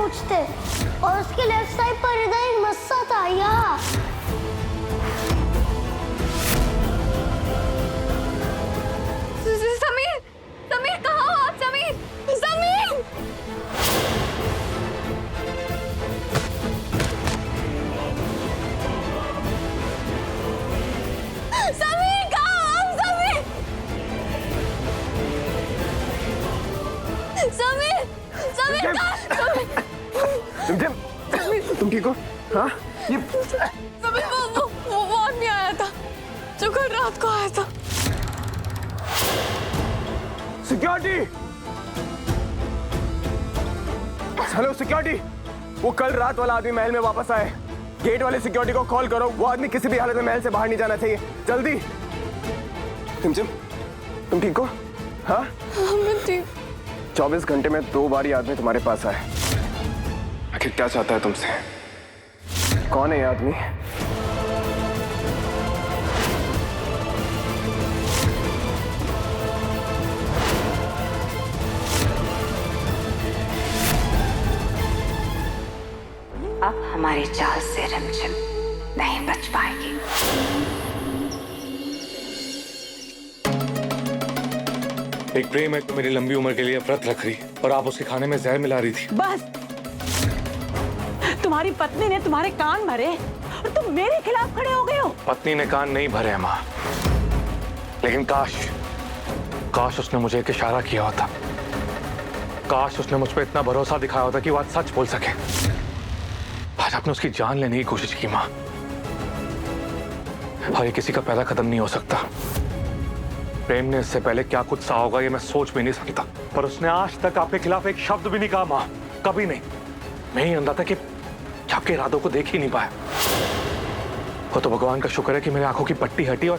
पूछते और उसके लेफ्ट साइड पर इधर एक मस्सा था यहाँ। समीर, समीर कहाँ हो आप? समीर, समीर! समीर कहाँ हो आप? समीर! समीर, समीर कहाँ? तुम ठीक हो? हाँ? ये समीर वो आदमी आया था जो कल रात को आया था। सिक्योरिटी! Hello security! वो कल रात वाला आदमी महल में वापस आए। गेट वाले सिक्योरिटी को कॉल करो। वो आदमी किसी भी हालत में महल से बाहर नहीं जाना चाहिए। जल्दी। टिमटिम, तुम ठीक हो? हाँ? मैं ठीक। 24 घंटे में 2 बार ये आदमी तुम्हारे पास आए। आखिर क्या चाहता है तुमसे? कौन है ये आदमी? अब हमारी चाल से रिमझिम नहीं बच पाएगी। एक प्रेम है तो मेरी लंबी उम्र के लिए व्रत रख रही और आप उसके खाने में जहर मिला रही थी। बस, तुम्हारी पत्नी ने तुम्हारे कान भरे और तुम मेरे खिलाफ खड़े हो गए हो। पत्नी ने कान नहीं भरे हैं माँ, लेकिन काश उसने मुझे एक इशारा किया होता। काश उसने मुझ पर इतना भरोसा दिखाया होता कि वो आज सच बोल सके। आज आपने उसकी जान लेने की कोशिश की माँ, और ये किसी का पहला कदम नहीं हो सकता। प्रेम ने इससे पहले क्या कुछ सा होगा ये मैं सोच भी नहीं सकता, पर उसने आज तक आपके खिलाफ एक शब्द भी नहीं कहा माँ, कभी नहीं। मैं ही अंधा था कि आपके इरादों को देख ही नहीं पाया। वो तो भगवान का शुक्र है कि मेरी आंखों की पट्टी हटी और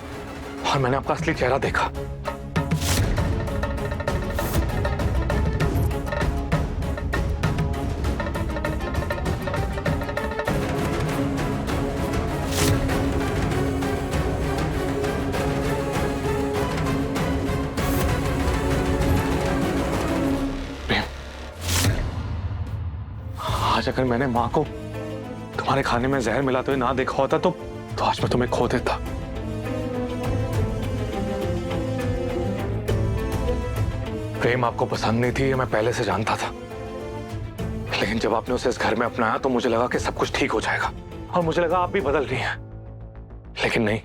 मैंने आपका असली चेहरा देखा। आज अगर मैंने माँ को तुम्हारे खाने में जहर मिलाते हुए ना देखा होता तो आज मैं तुम्हें खो देता। प्रेम आपको पसंद नहीं थी ये मैं पहले से जानता था, लेकिन जब आपने उसे इस घर में अपनाया तो मुझे लगा कि सब कुछ ठीक हो जाएगा और मुझे लगा आप भी बदल रही हैं, लेकिन नहीं।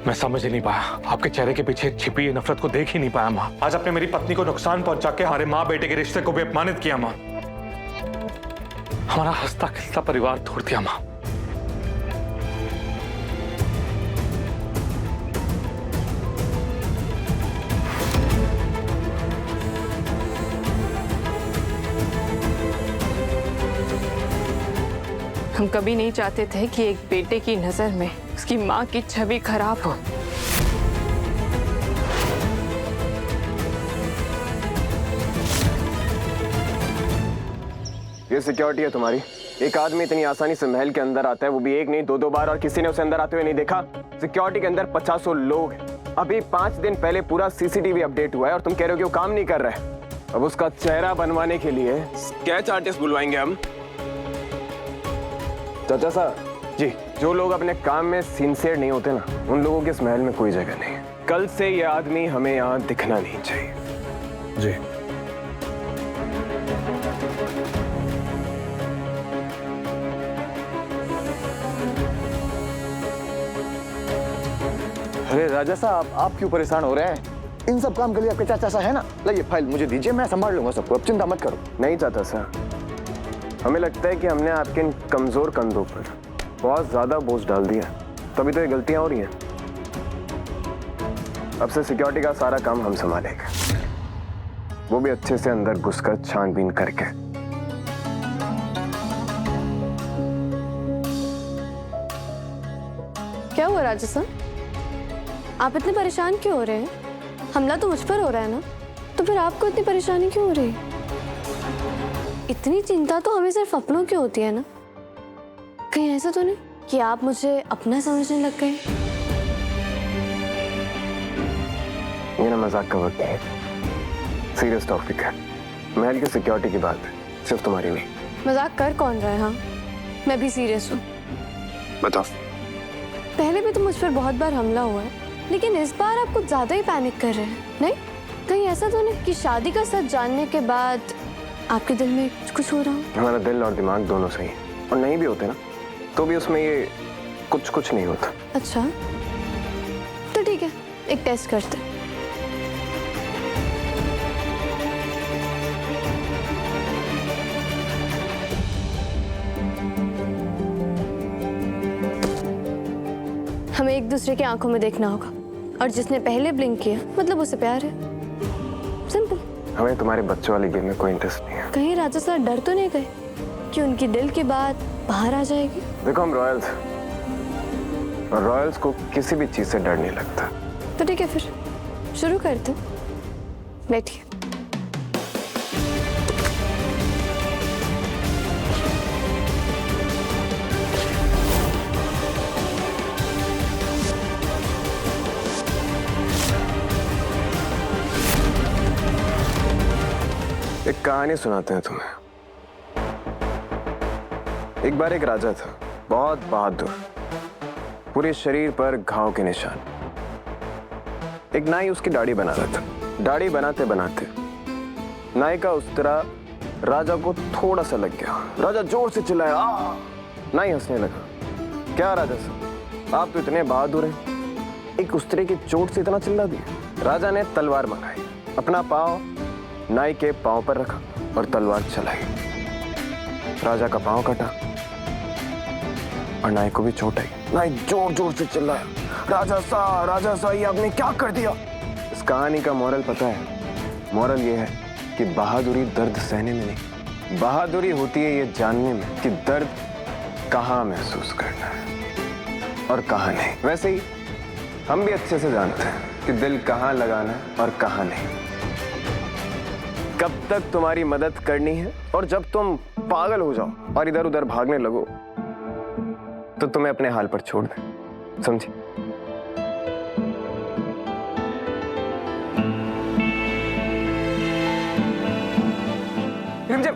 मैं समझ ही नहीं पाया, आपके चेहरे के पीछे छिपी ये नफरत को देख ही नहीं पाया माँ। आज आपने मेरी पत्नी को नुकसान पहुंचा के हमारे माँ बेटे के रिश्ते को भी अपमानित किया माँ। हमारा हंसता खिलता परिवार तोड़ दिया माँ। हम कभी नहीं चाहते थे कि एक बेटे की नजर में उसकी माँ की छवि खराब हो। ये सिक्योरिटी है तुम्हारी? एक आदमी इतनी आसानी से महल के अंदर आता है, वो भी एक नहीं 2-2 बार, और किसी ने उसे अंदर आते हुए नहीं देखा। सिक्योरिटी के अंदर 50 लोग हैं। अभी 5 दिन पहले पूरा सीसीटीवी अपडेट हुआ है और तुम कह रहे हो कि वो काम नहीं कर रहा है। अब उसका चेहरा बनवाने के लिए स्केच आर्टिस्ट बुलवाएंगे हम। चाचा साहब जी, जो लोग अपने काम में सिंसियर नहीं होते ना, उन लोगों के इस महल में कोई जगह नहीं है। कल से ये आदमी हमें यहाँ दिखना नहीं चाहिए। जी अरे राजा साहब, आप क्यों परेशान हो रहे हैं? इन सब काम के लिए आपके चाचा सा है ना। लाइए फाइल मुझे दीजिए, मैं संभाल लूंगा सबको, अब चिंता मत करो। नहीं चाचा साहब, हमें लगता है कि हमने आपके इन कमजोर कंधों पर बहुत ज्यादा बोझ डाल दिया, तभी तो ये गलतियां हो रही हैं। अब से सिक्योरिटी का सारा काम हम संभालेंगे, वो भी अच्छे से अंदर घुसकर छानबीन करके। क्या हुआ राजस्थान? आप इतने परेशान क्यों हो रहे हैं? हमला तो मुझ पर हो रहा है ना, तो फिर आपको इतनी परेशानी क्यों हो रही है? इतनी चिंता तो हमें सिर्फ अपनों की होती है ना, कहीं ऐसा तो नहीं कि आप मुझे अपना समझने लग गए? ये ना मजाक का वक्त है, सीरियस टॉपिक है। महल की सिक्योरिटी की बात है, सिर्फ तुम्हारी नहीं। मजाक कर कौन रहा है? हाँ, मैं भी सीरियस हूँ। बताओ। पहले भी तो मुझ पर बहुत बार हमला हुआ है, लेकिन इस बार आप कुछ ज्यादा ही पैनिक कर रहे हैं। नहीं, कहीं ऐसा तो नहीं कि शादी का सच जानने के बाद आपके दिल में कुछ हो रहा हो? हमारा दिल और दिमाग दोनों सही है, और नहीं भी होते ना तो भी उसमें ये कुछ नहीं होता। अच्छा, तो ठीक है, एक टेस्ट करते हैं। हमें एक दूसरे की आंखों में देखना होगा, और जिसने पहले ब्लिंक किया मतलब उसे प्यार है। सिंपल। हमें तुम्हारे बच्चों वाली गेम में कोई इंटरेस्ट नहीं है। कहीं राजा सर डर तो नहीं गए कि उनकी दिल की बात बाहर आ जाएगी? देखो, हम रॉयल्स, और रॉयल्स को किसी भी चीज से डर नहीं लगता। तो ठीक है, फिर शुरू करते। बैठिए। एक कहानी सुनाते हैं तुम्हें। एक बार एक राजा था, बहुत बहादुर, पूरे शरीर पर घाव के निशान। एक नाई उसकी दाढ़ी बना रहा था। दाढ़ी बनाते बनाते नाई का उस्तरा राजा को थोड़ा सा लग गया। राजा जोर से चिल्लाया, आ! नाई हंसने लगा। क्या राजा साहब, आप तो इतने बहादुर हैं, एक उस्तरे की चोट से इतना चिल्ला दिया? राजा ने तलवार मंगाई, अपना पांव नाई के पांव पर रखा और तलवार चलाई। राजा का पांव कटा और नाई को भी चोट आई। नाई जोर जोर से चिल्लाया, राजा सा ये आपने क्या कर दिया? इस कहानी का मोरल पता है? मोरल ये है कि बहादुरी दर्द सहने में नहीं, बहादुरी होती है ये जानने में कि दर्द कहाँ महसूस करना है और कहाँ नहीं। वैसे ही हम भी अच्छे से जानते हैं कि दिल कहाँ लगाना है और कहाँ नहीं, कब तक तुम्हारी मदद करनी है, और जब तुम पागल हो जाओ और इधर उधर भागने लगो तो तुम्हें अपने हाल पर छोड़ दे। समझी? रिमझिम,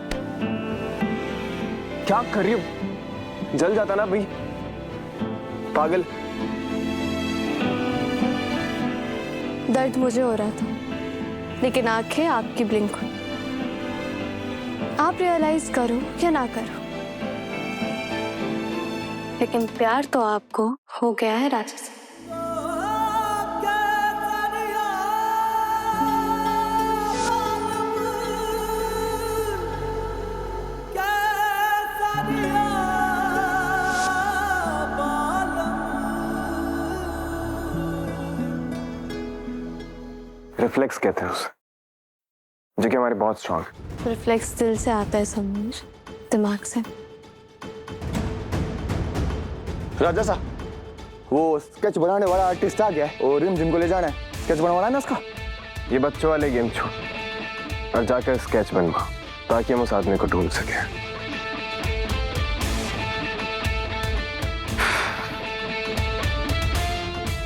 क्या कर रही हो? जल जाता ना भाई, पागल। दर्द मुझे हो रहा था, लेकिन आंखें आपकी ब्लिंक हुई। आप रियलाइज करो या ना करो, लेकिन प्यार तो आपको हो गया है राजा से। रिफ्लेक्स कहते हैं उसे, जो कि हमारे बहुत स्ट्रांग है। रिफ्लेक्स दिल से आता है समीर, दिमाग से। राजा साहब, वो स्केच बनाने वाला आर्टिस्ट आ गया है और रिमझिम को ले जाना है। स्केच बनवाना है ना उसका। ये बच्चों वाले गेम छोड़ और जाकर स्केच बनवा, ताकि हम उस आदमी को ढूंढ सकें।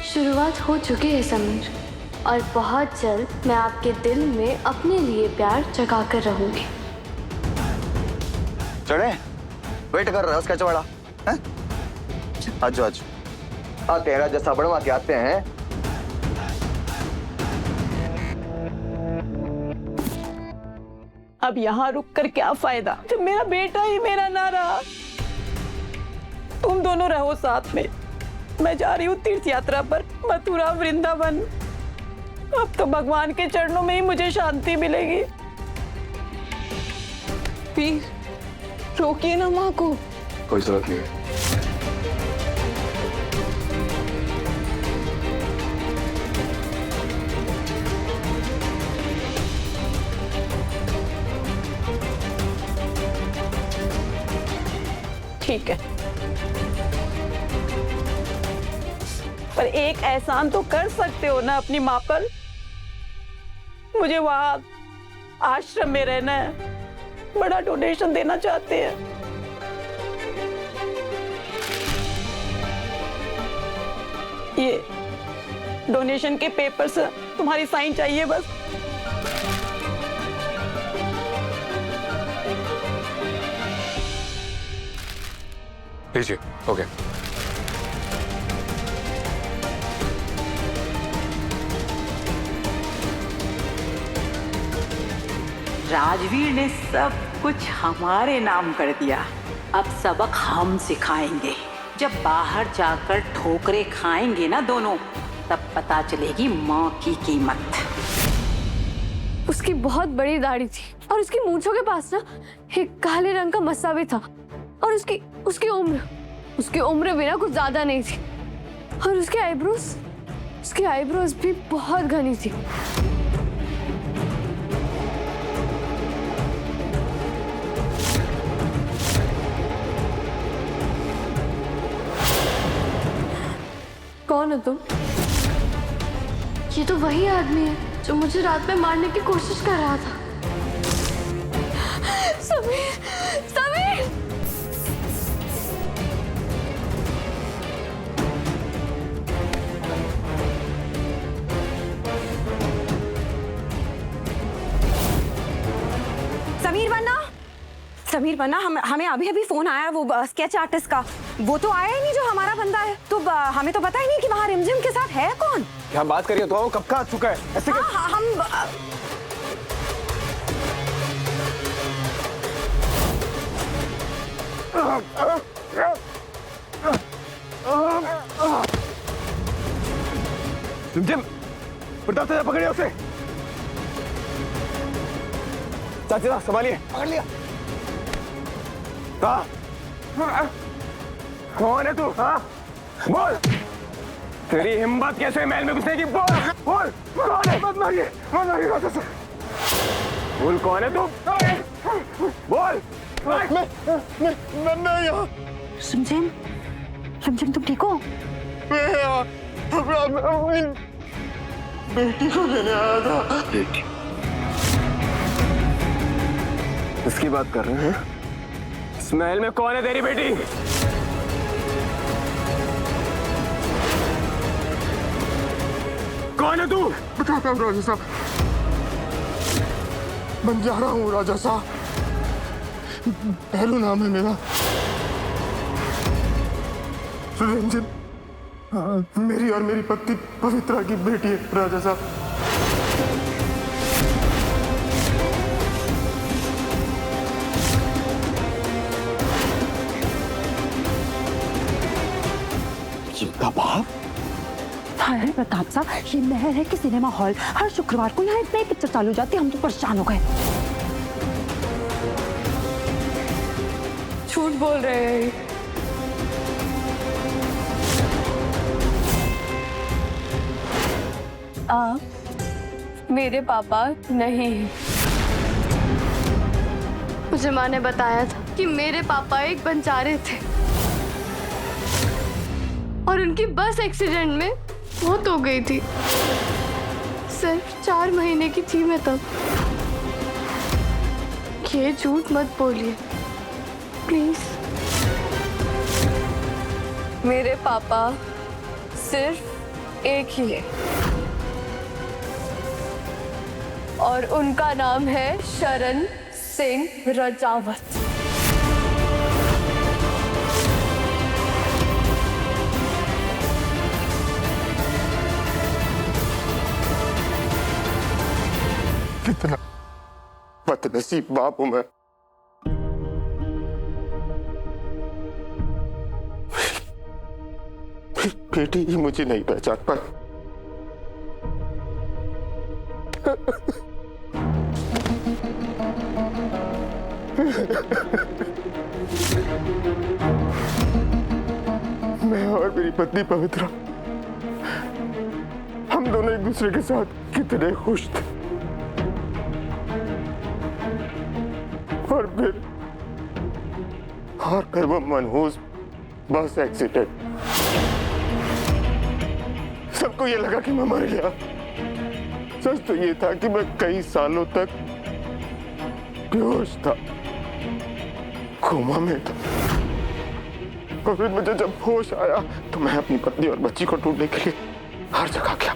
शुरुआत हो चुकी है समीर, और बहुत जल्द मैं आपके दिल में अपने लिए प्यार जगा कर रहूंगी। चढ़े, वेट कर रहा है स्केच वाला। आज आते हैं राजा साहब, बनवा के आते हैं। अब यहाँ रुक कर क्या फायदा जब मेरा बेटा ही मेरा ना रहा। तुम दोनों रहो साथ में। मैं जा रही हूँ तीर्थ यात्रा पर, मथुरा वृंदावन। अब तो भगवान के चरणों में ही मुझे शांति मिलेगी। वीर, रोकिए ना माँ को। कोई जरूरत नहीं है। ठीक है, पर एक एहसान तो कर सकते हो ना अपनी माँ पर। मुझे वहां आश्रम में रहना है, बड़ा डोनेशन देना चाहते हैं। ये डोनेशन के पेपर्स, तुम्हारी साइन चाहिए बस। लीजिए। ओके। राजवीर ने सब कुछ हमारे नाम कर दिया। अब सबक हम सिखाएंगे। जब बाहर जाकर ठोकरे खाएंगे ना दोनों, तब पता चलेगी माँ की कीमत। उसकी बहुत बड़ी दाढ़ी थी और उसकी मूंछों के पास ना एक काले रंग का मस्सा भी था। और उसकी उम्र भी ना कुछ ज्यादा नहीं थी। और उसकी आईब्रोज भी बहुत घनी थी। कौन हो तुम? ये तो वही आदमी है जो मुझे रात में मारने की कोशिश कर रहा था। समीर, समीर! समीर बन्ना, हमें अभी अभी फोन आया वो स्केच आर्टिस्ट का। वो तो आया ही नहीं जो हमारा बंदा है। तो हमें तो पता ही नहीं कि वहाँ रिमझिम के साथ है कौन। क्या बात करिए, तो कब का आ चुका है ऐसे? हम रिमझिम, प्रताप चाचा पकड़िए उसे। चाचा संभालिए। पकड़ लिया। कौन है तू? हाँ बोल, तेरी हिम्मत कैसे महल में घुसने की? बोल बोल, कौन है? मत मारिए, मत मारिए। बोल कौन है तू? बोल। मैं यहाँ। रिमझिम तुम ठीक हो? मैं अपनी बेटी को लेने आया था। बेटी? इसकी बात कर रहे हैं? इस महल में कौन है तेरी बेटी? कौन है तू? बताता हूँ राजा साहब। बंजारा हूँ राजा साहब। पहलू नाम है मेरा। रिमझिम मेरी और मेरी पत्नी पवित्रा की बेटी है राजा साहब। बाप, अरे प्रताप साहब, ये महल है कि सिनेमा हॉल? हर शुक्रवार को यहाँ इतनी पिक्चर चालू हो जाती है, हम तो परेशान हो गए। झूठ बोल रहे हैं। मेरे पापा नहीं। मुझे माँ ने बताया था कि मेरे पापा एक बंजारे थे और उनकी बस एक्सीडेंट में मौत हो गई थी। सिर्फ 4 महीने की थी मैं तब। ये झूठ मत बोलिए प्लीज। मेरे पापा सिर्फ एक ही है और उनका नाम है शरण सिंह रजावत। कितना बदनसीब बाप हूं मैं। बेटी ही मुझे नहीं पहचान पाई। मैं और मेरी पत्नी पवित्रा, हम दोनों एक दूसरे के साथ कितने खुश थे। और फिर वो मनहूस बस एक्सीडेंट। सबको ये लगा कि मैं मर गया। सच तो ये था कि मैं कई सालों तक बेहोश था, कोमा में था। और फिर मुझे जब होश आया तो मैं अपनी पत्नी और बच्ची को ढूंढने के लिए हर जगह गया,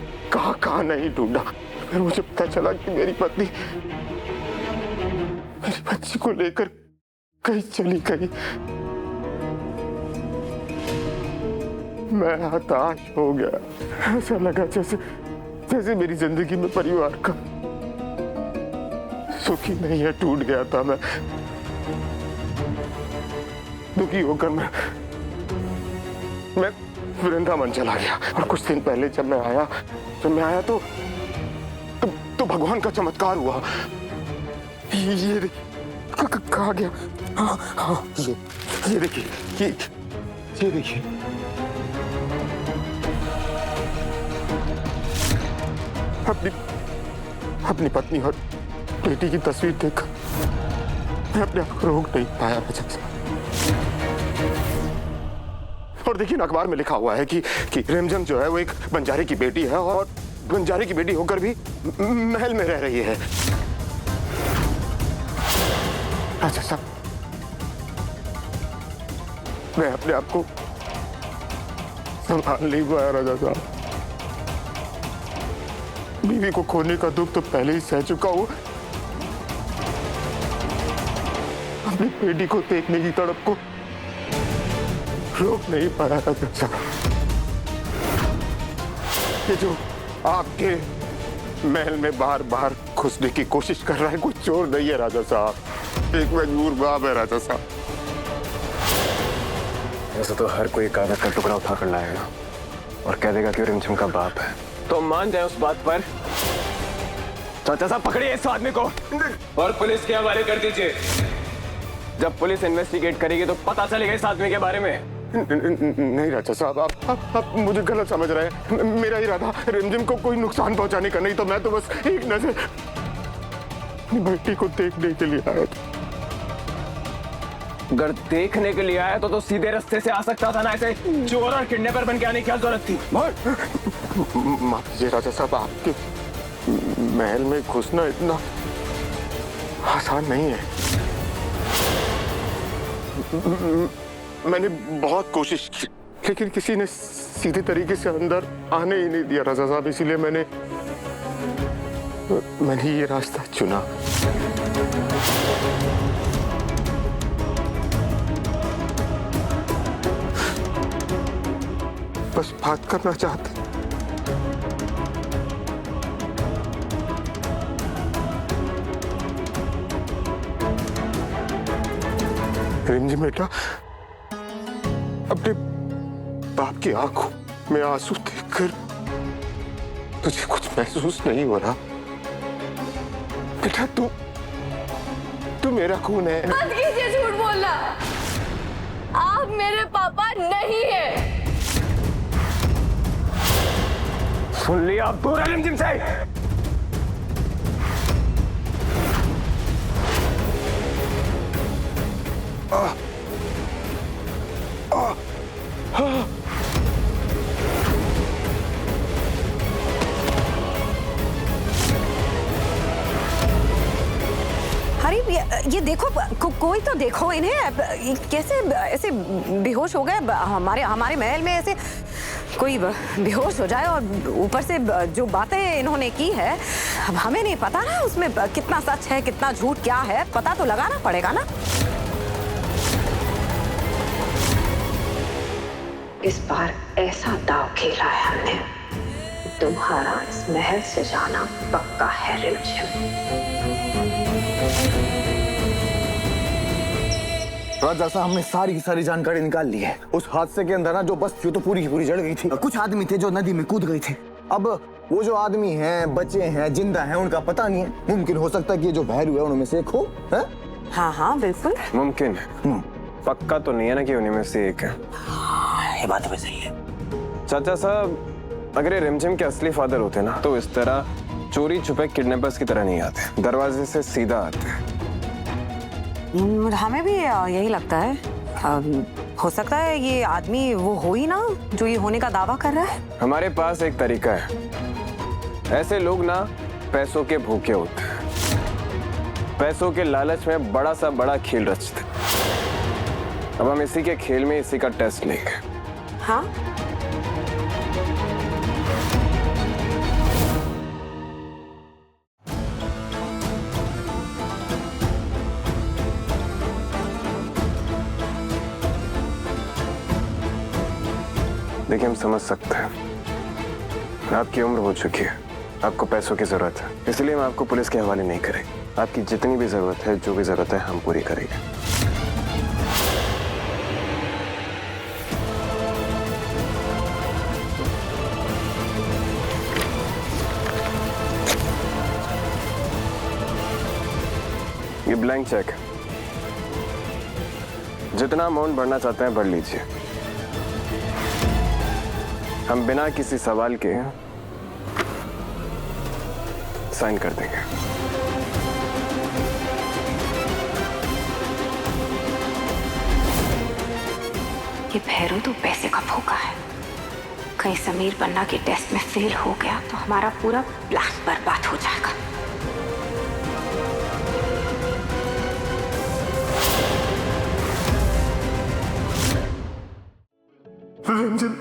कहाँ नहीं ढूंढा। फिर मुझे पता चला कि मेरी पत्नी मेरी बच्ची को लेकर कहीं चली गई। मैं हताश हो गया। ऐसा लगा जैसे जैसे मेरी जिंदगी में परिवार का सुखी नहीं है, टूट गया था मैं। दुखी होकर मैं वृंदावन चला गया। और कुछ दिन पहले जब मैं आया तो भगवान का चमत्कार हुआ। ये कहा गया, हाँ ये देखिए, ये देखिए, अपनी पत्नी और बेटी की तस्वीर देखकर मैं अपने आप को रोक नहीं पाया। और देखिए ना, अखबार में लिखा हुआ है कि रिमझिम जो है वो एक बंजारे की बेटी है और बंजारे की बेटी होकर भी महल में रह रही है। राजा साहब, मैं अपने आप को संभाल नहीं पाया। राजा साहब, बीवी को खोने का दुख तो पहले ही सह चुका हूं, अपनी बेटी को देखने की तड़प को रोक नहीं पाया। राजा साहब, ये जो आपके महल में बार बार घुसने की कोशिश कर रहा है कोई चोर नहीं है राजा साहब, एक मजबूर बाप है। राजा साहब, वैसे तो हर कोई कागज का टुकड़ा उठा कर लाएगा और कह देगा कि रिमझिम का बाप है, तो मान जाए उस बात पर। चाचा साहब, पकड़िए इस आदमी को और पुलिस के हवाले कर दीजिए। जब पुलिस इन्वेस्टिगेट करेगी तो पता चलेगा इस आदमी के बारे में। नहीं राजा साहब, आप मुझे गलत समझ रहे हैं। मेरा इरादा रिमझिम को कोई नुकसान पहुंचाने का नहीं, तो मैं तो बस एक नजर अपनी बेटी को देखने के लिए आया था। अगर देखने के लिए आया तो सीधे रास्ते से आ सकता था ना, ऐसे चोर और किडनैपर बन के आने की क्या जरूरत थी? माफ कीजिए राजा साहब, आपके महल में घुसना इतना आसान नहीं है। मैंने बहुत कोशिश की, लेकिन किसी ने सीधे तरीके से अंदर आने ही नहीं दिया राजा साहब, इसीलिए मैंने ये रास्ता चुना। बस बात करना चाहते। रिमझिम बेटा, अपने बाप की आंखों में आंसू देखकर तुझे कुछ महसूस नहीं हो रहा? बेटा, तू मेरा खून है। मत कीजिए झूठ बोलना, आप मेरे पापा नहीं हैं। सुन लिया, आप दूर रिमझिम से। अरे ये देखो, कोई तो देखो इन्हें, कैसे ऐसे बेहोश हो गए। हमारे महल में ऐसे कोई बेहोश हो जाए, और ऊपर से जो बातें इन्होंने की है, अब हमें नहीं पता ना उसमें कितना सच है कितना झूठ क्या है, पता तो लगाना पड़ेगा ना। इस बार ऐसा दाव खेला है हमने, तुम्हारा इस महल से जाना पक्का है रिमझिम। राजा साहब, हमने सारी की सारी जानकारी निकाल ली है। उस हादसे के अंदर ना जो बस्ती तो पूरी की पूरी जड़ गई थी। कुछ आदमी थे जो नदी में कूद गए थे। अब वो जो आदमी हैं, बचे हैं, जिंदा हैं, उनका पता नहीं है। मुमकिन हो सकता है कि ये जो भैरू है उनमें से एक हो। हाँ हाँ बिल्कुल मुमकिन है, पक्का तो नहीं है ना कि उन्हीं में से एक है। ये बात भी सही है। चाचा साहब, अगर ये रिमझिम के असली फादर होते ना तो इस तरह चोरी छुपे किडनैपर्स की तरह नहीं आते, दरवाजे से सीधा आते। हमें भी यही लगता है। हो सकता है ये आदमी वो हो ही ना जो ये होने का दावा कर रहा है। हमारे पास एक तरीका है, ऐसे लोग ना पैसों के भूखे होते हैं, पैसों के लालच में बड़ा सा बड़ा खेल रचते। अब हम इसी के खेल में इसी का टेस्ट लेंगे। हाँ देखिए हम समझ सकते हैं, आपकी उम्र हो चुकी है, आपको पैसों की जरूरत है, इसलिए हम आपको पुलिस के हवाले नहीं करेंगे। आपकी जितनी भी जरूरत है, जो भी जरूरत है, हम पूरी करेंगे। ये ब्लैंक चेक, जितना अमाउंट भरना चाहते हैं भर लीजिए। हम बिना किसी सवाल के साइन कर देंगे। ये भैरू तो पैसे का भूखा है। कहीं समीर पन्ना के टेस्ट में फेल हो गया तो हमारा पूरा प्लान बर्बाद हो जाएगा। रंजन,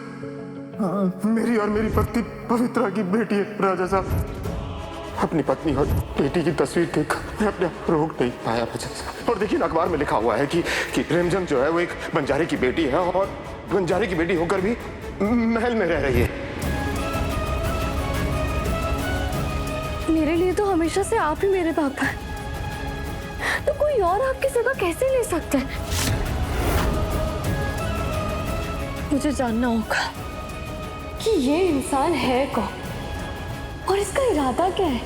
मेरी और मेरी पत्नी पवित्रा की बेटी है राजा साहब। अपनी पत्नी और बेटी की तस्वीर देख मैं अपने आप रोक नहीं पाया राजा साहब। और देखिए अखबार में लिखा हुआ है कि रेमजंग जो है वो एक बंजारे की बेटी है और बंजारे की बेटी होकर भी महल में रह रही है। मेरे लिए तो हमेशा से आप ही मेरे पापा हैं, तो कोई और आपकी जगह कैसे ले सकता है? मुझे जानना होगा कि ये इंसान है कौन और इसका इरादा क्या है।